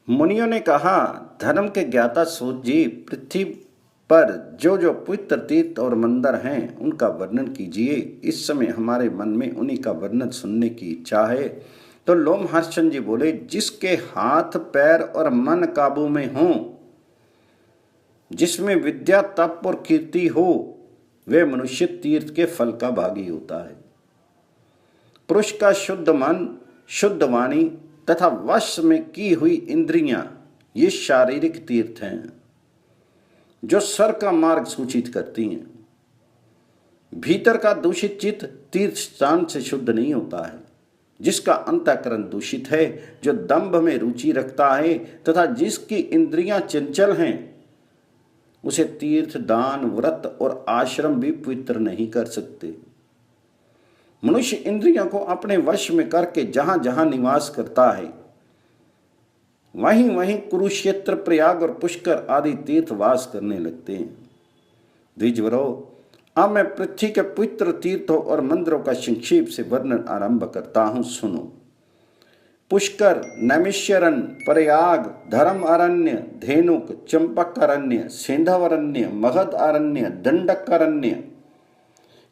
मुनियों ने कहा, धर्म के ज्ञाता सूत जी, पृथ्वी पर जो जो पवित्र तीर्थ और मंदिर हैं उनका वर्णन कीजिए। इस समय हमारे मन में उन्हीं का वर्णन सुनने की इच्छा है। तो लोमहर्षण जी बोले, जिसके हाथ पैर और मन काबू में हो, जिसमें विद्या तप और कीर्ति हो, वे मनुष्य तीर्थ के फल का भागी होता है। पुरुष का शुद्ध मन, शुद्ध वाणी तथा वश में की हुई इंद्रियां, ये शारीरिक तीर्थ हैं जो सर का मार्ग सूचित करती हैं। भीतर का दूषित चित्त तीर्थ स्थान से शुद्ध नहीं होता है। जिसका अंतःकरण दूषित है, जो दंभ में रुचि रखता है तथा जिसकी इंद्रियां चंचल हैं, उसे तीर्थ, दान, व्रत और आश्रम भी पवित्र नहीं कर सकते। मनुष्य इंद्रियों को अपने वश में करके जहां जहां निवास करता है, वहीं वहीं कुरुक्षेत्र, प्रयाग और पुष्कर आदि तीर्थ वास करने लगते हैं। द्विजवरों, अब मैं पृथ्वी के पवित्र तीर्थों और मंदिरों का संक्षेप से वर्णन आरंभ करता हूं, सुनो। पुष्कर, नैमिषारण्य, प्रयाग, धर्म अरण्य, धेनुक, चंपक अरण्य, सिंधव अरण्य, मगध अरण्य, दंडक अरण्य,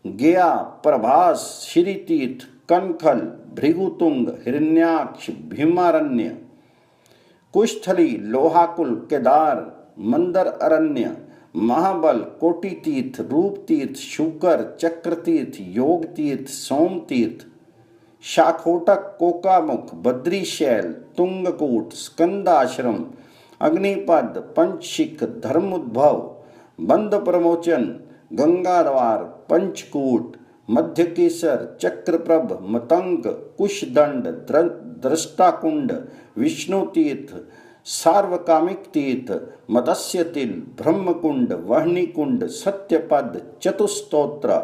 गया, प्रभास, श्री तीर्थ, कनखल, भृगुतुंग, हिरण्याक्ष, भीमारण्य, कुशस्थली, लोहाकुल, केदार, मंदर अरण्य, महाबल, कोटि तीर्थ, रूप तीर्थ, शुकर, चक्र तीर्थ, योग तीर्थ, सोम तीर्थ, शाखोटक, कोकामुख, बद्रीशैल, तुंगकूट, स्कंदाश्रम, अग्निपद, पंचशिख, धर्मोद्भव, बंद प्रमोचन, गंगाद्वार, पंचकूट, मध्यकेसर, चक्रप्रभ, मतंग, कुशदंड, दृष्टाकुंड, विष्णु तीर्थ, सार्वकामिक तीर्थ, मत्स्य तिल, ब्रह्मकुंड, वहनीकुंड, सत्यपद, चतुस्तोत्र,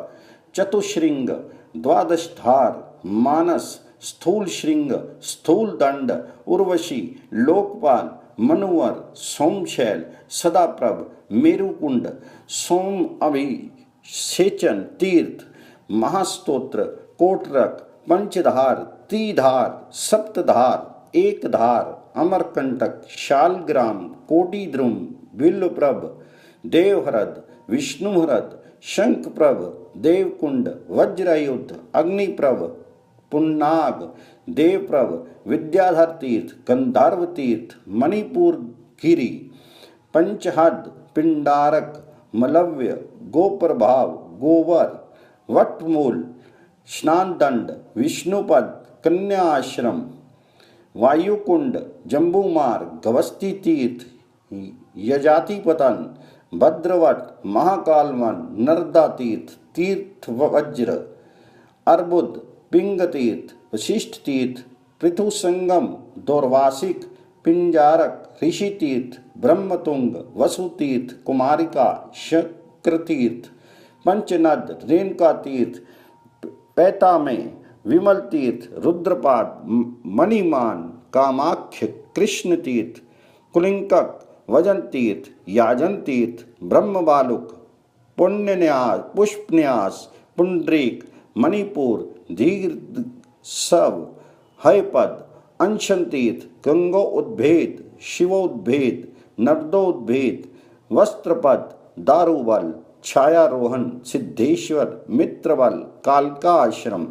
चतुश्रृंग, द्वादशधार, मानस, स्थूल श्रृंग, स्थूल दंड, उर्वशी, लोकपाल, मनुवर, सोमशैल, सदाप्रभ, मेरुकुंड, सोम अभिषेचन तीर्थ, महास्तोत्र, कोटरक, पंचधार, त्रिधार, सप्तधार, एकधार, अमरकंटक, शालग्राम, कोटिद्रुम, बिल्वप्रभ, देवहृद, विष्णुहृद, शंखप्रभ, देवकुंड, वज्रयुद्ध, अग्निप्रभ, पुन्नाग, देवप्रभ, विद्याधर तीर्थ, गंधर्व तीर्थ, मणिपुर गिरी, पंचहद, पिंडारक, मलव्य, गोप्रभाव, गोवर, वटमूल, स्नानदंड, विष्णुपद, कन्या आश्रम, वायुकुंड, जम्बूमार्ग, गवस्ती तीर्थ, यजातिपतन, भद्रवट, महाकालवन, नर्दा तीर्थ, तीर्थ वज्र, अर्बुद, पिंग तीर्थ, वशिष्ठ तीर्थ, पृथु संगम, दौर्वासिक, पिंजारक, ऋषि तीर्थ, ब्रह्मतुंग, वसु तीर्थ, कुमारिका, शक्र तीर्थ, पंचनद, रेणुका तीर्थ, पैता में, विमल तीर्थ, रुद्रपाद, मणिमान, कामाख्य, कृष्ण तीर्थ, कुलिंकक, वजन तीर्थ, याजन तीर्थ, ब्रह्म बालुक, पुण्यन्यास, पुष्पन्यास, पुंडरीक, मणिपुर, दीर्घ सव, हयपद, अंशन तीर्थ, गंगो उद्भेद, शिवोद्भेद, नर्दोद्भेद, वस्त्रपद, दारुबल, छायारोहण, सिद्धेश्वर, मित्रबल, कालका आश्रम,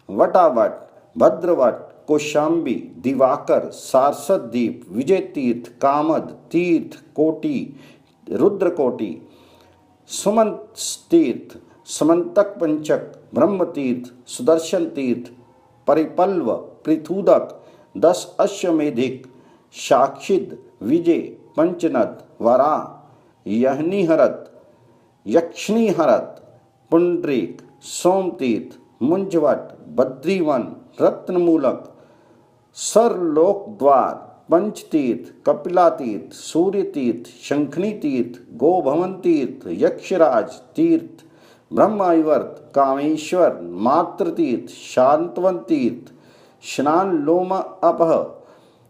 वटावट, भद्रवट, कौशाम्बी, दिवाकर, सारस्वत द्वीप, विजय तीर्थ, कामद तीर्थ, कोटि, रुद्रकोटि, सुमंत तीर्थ, समंतक पंचक, ब्रह्म तीर्थ, सुदर्शन तीर्थ, परिपल्व, पृथुदक, 10 अश्वमेधिक, साक्षिद, विजय, पंचनद, वरा, यहनीहरत, यक्षिणीहरत, पुंडरीक, सोमतीर्थ, मुंजवट, बद्रीवन, रत्नमूलक, सरलोक द्वार, पंचतीर्थ, कपिला तीर्थ, सूर्य तीर्थ, शंखनी तीर्थ, गोभवन तीर्थ, यक्षराज तीर्थ, ब्रह्मायुवर्त, कामेश्वर, मातृतीर्थ, शांतवन तीर्थ, स्नान लोम अपह,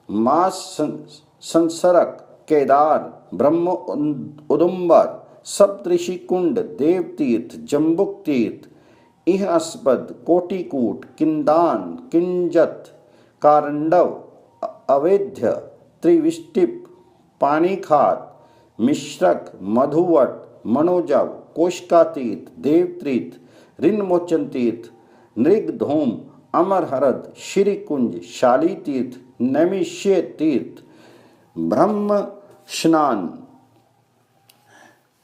मास संसरक, केदार, ब्रह्म उदुम्बर, सप्तऋषि कुंड, देवतीर्थ, जम्बुक तीर्थ, इहास्पद, कोटिकूट, किंदान, किंजत, कारंडव, अवेद्य, त्रिविष्टिप, पानीखात, मिश्रक, मधुवट, मनोजव, कोशकातीत, देवतीर्थ, ऋणमोचन तीर्थ, नृगधूम, अमरहरद, श्रीकुंज, शाली तीर्थ, नैमिष्य तीर्थ, ब्रह्म स्नान,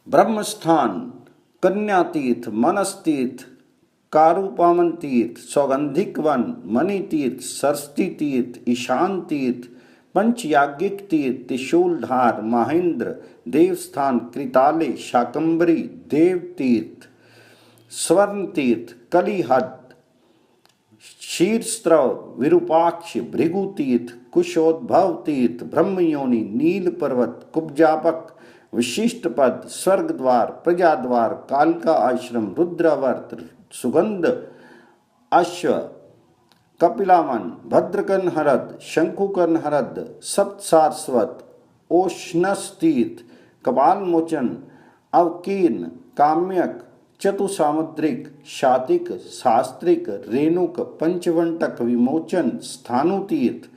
ब्रह्मस्थान, कन्या तीर्थ, मनस तीर्थ, कारुपामन तीर्थ, सौगंधिक वन, मणि तीर्थ, सरस्वती तीर्थ, ईशान तीर्थ, पंचयाज्ञिक तीर्थ, त्रिशूलधार, महेंद्र, देवस्थान, कृताले, शाकंबरी, देव तीर्थ, स्वर्ण तीर्थ, कलिहद, शीर्षस्त्रव, विरूपाक्ष, भृगु तीर्थ, कुशोद्भव तीर्थ, ब्रह्मयोनि, नील पर्वत, कुब्जापक, विशिष्ट पद, स्वर्ग द्वार, प्रजा द्वार, कालका आश्रम, रुद्रावर्त, सुगंध अश्व, कपिलावन, भद्रकर्ण हरद, शंकुकर्ण हरद, सप्त सारस्वत, ओष्णस तीर्थ, कपाल मोचन, अवकीर्ण, काम्यक, चतुसामुद्रिक, शातिक, शास्त्रिक, रेणुक, पंचवंटक, विमोचन, स्थानु तीर्थ,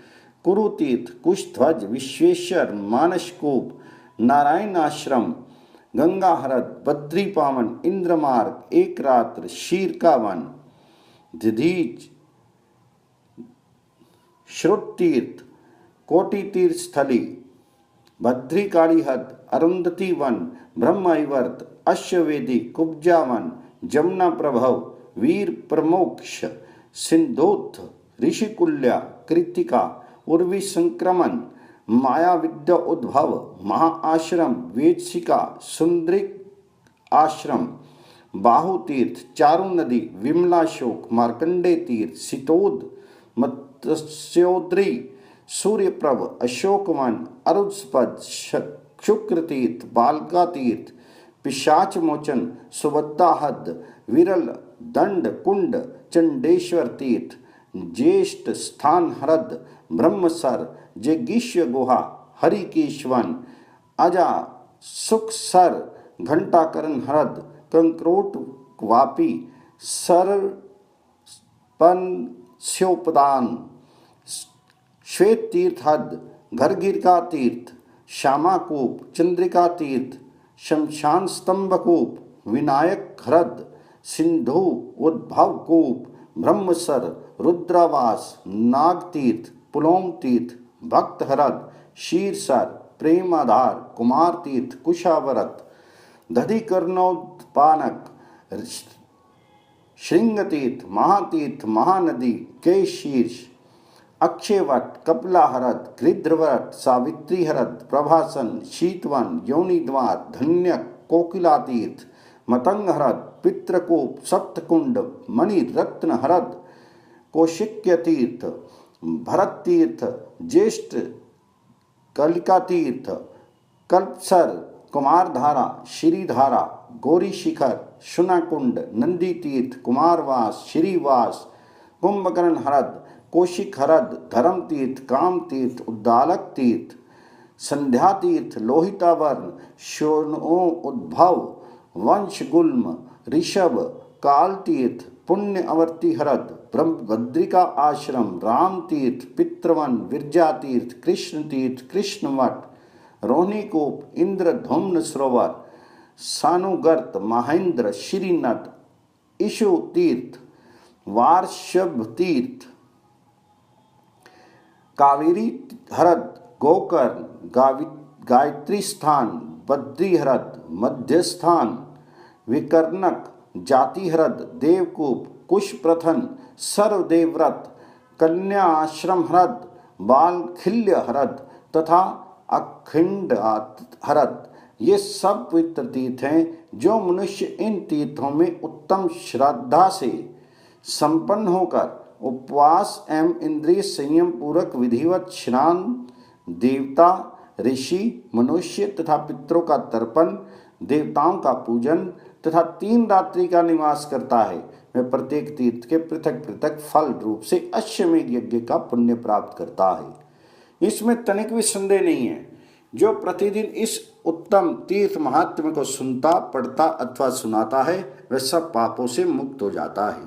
कुरु तीर्थ, कुशध्वज, विश्वेश्वर, मानसकूप, नारायण आश्रम, गंगा हरद, बद्री पावन, इंद्रमार्ग, एक रात्र, शीर का वन, दधीच, श्रुत तीर्थ, कोटि तीर्थ स्थली, भद्री कालीहद, अरुंधति वन, ब्रह्मवर्त, अश्ववेदी, कुब्जा वन, जमुना प्रभव, वीर प्रमोक्ष, सिंधोत्थ, ऋषिकुल्या, कृतिका, उर्वी संक्रमण, माया विद्या उद्भव, महाआश्रम, वेदशिका, सुंदरिक आश्रम, बाहु तीर्थ, चारु नदी, विमलाशोक, मार्कंडे तीर्थ, सितोद, मत्स्योद्री, सूर्यप्रभ, अशोकवन, अरुत्पद, शुक्र तीर्थ, बालका तीर्थ, पिशाच मोचन, सुबद्धाहद, विरल, दंड कुंड, चंडेश्वर तीर्थ, ज्येष्ठ, स्थान हरद, ब्रह्मसर, जगीश्व गुहा, हरिकेशवन, अजा, सुखसर, घंटाकरण हरद, कंक्रोट वापी, सरपन श्वेत तीर्थ हद, घरगिरका तीर्थ, श्यामाकूप, चंद्रिका तीर्थ, शमशान स्तंभकूप, विनायक हरद, सिंधु उद्भव कूप, ब्रह्मसर, रुद्रावास, नाग तीर्थ, पुलोम तीर्थ, भक्त हरद, शीरसर, प्रेमाधार, कुमार तीर्थ, कुशावरत, दधिकर्णोत्पानक, श्रृंग तीर्थ, महातीर्थ, महानदी, के शीर्ष, अक्षयवट, कपिला हरद, गृध्रवट, सावित्री हरद, प्रभासन, शीतवन, योनि द्वार, धन्यक, कोकिला तीर्थ, मतंग हरद, पित्रकूप, सप्तकुंड, मणि रत्न हरद, कौशिक्य तीर्थ, भरत तीर्थ, ज्येष्ठ, कलिका तीर्थ, कल्पसर, कुमारधारा, श्रीधारा, गौरी शिखर, शुनाकुंड, नंदी तीर्थ, कुमारवास, श्रीवास, कुंभकर्ण हरद, कौशिक हरद, धर्म तीर्थ, काम तीर्थ, उद्दालक तीर्थ, संध्या तीर्थ, लोहितावर्ण, शोनो उद्भव, वंश गुल्म, ऋषभ, काल तीर्थ, पुण्य अवर्ती हरद, ब्रह्मभद्रिका आश्रम, राम तीर्थ, पितृवन, विरजा तीर्थ, कृष्ण तीर्थ, कृष्णवट, रोहिणीकूप, इंद्र धूम्न सरोवर, सानुगर्त, महेंद्र, श्रीनद, ईशु तीर्थ, वार्षभ तीर्थ, कावेरी हरद, गोकर्ण, गायत्री स्थान, बद्री हरद, मध्यस्थान, विकर्णक, जाति हरद, देवकूप, कुश प्रथन, सर्वदेवव्रत, कन्या आश्रम हरद, बालखिल्य हरद तथा अखंड हरद। ये सब पवित्र तीर्थ हैं जो मनुष्य इन तीर्थों में उत्तम श्रद्धा से संपन्न होकर उपवास एवं इंद्रिय संयम पूर्वक विधिवत स्नान, देवता, ऋषि, मनुष्य तथा पितरों का तर्पण, देवताओं का पूजन तथा 3 रात्रि का निवास करता है, वह प्रत्येक तीर्थ के पृथक पृथक फल रूप से अश्वमेध यज्ञ का पुण्य प्राप्त करता है। इसमें तनिक भी संदेह नहीं है। जो प्रतिदिन इस उत्तम तीर्थ महात्म्य को सुनता, पढ़ता अथवा सुनाता है, वह सब पापों से मुक्त हो जाता है।